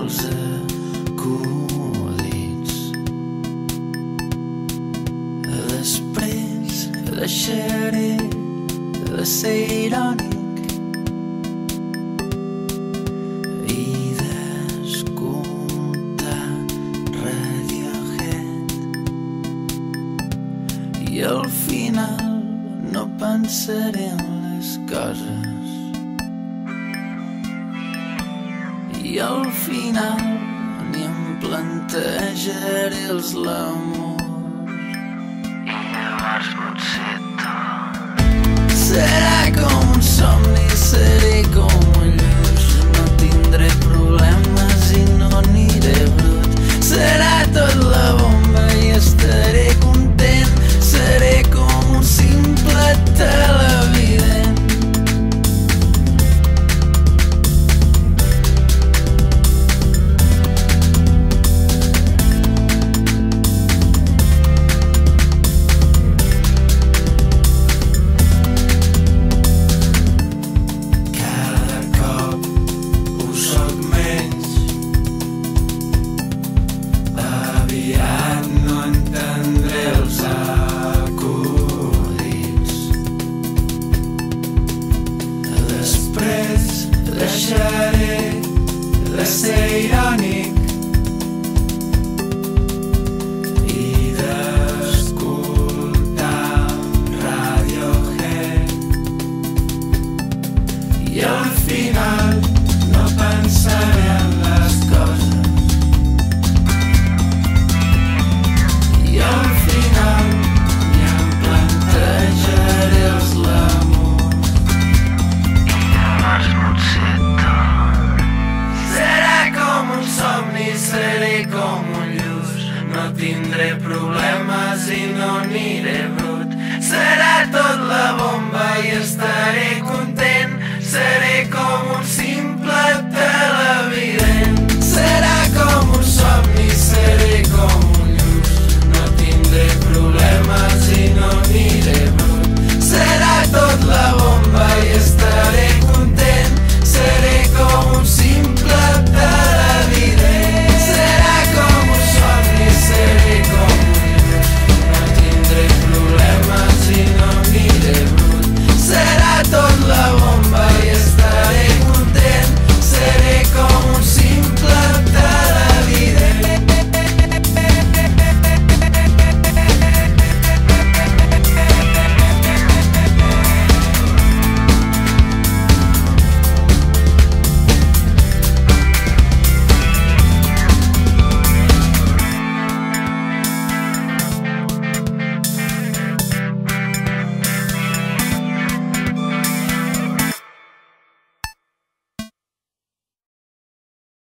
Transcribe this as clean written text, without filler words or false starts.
els acudits. Després deixaré de ser irònic i d'escoltar Radiohead, i al final no pensaré en les coses, i al final ni em plantejaré els l'amor. I llavors potser tot serà com un somni, seré com un lluç, no tindré problemes i no aniré brut. Serà tot la bomba i estaré content, seré com un simple televident. Cada cop ho soc menys, aviat no entendré els acudits. Després deixaré de ser irònic i d'escoltar Radiohead, i al final no pensaré en les coses, i al final ni em plantejaré els l'amor. I llavors potser tot serà com un somni, seré com un lluç, no tindré problemes i no aniré brut. Serà tot la bomba i estaré content, seré